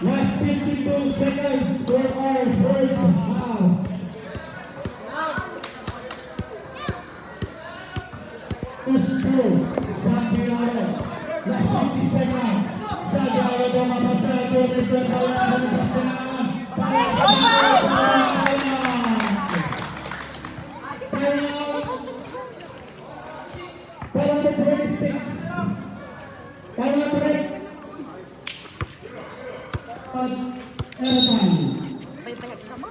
Last 52 seconds for our first half. Usko, Santiago. Last 50 seconds. Santiago dumapasa. Domerson kalaban ng Pastanaan. Para 26. Para break. Airtime. Bye-bye ka mo.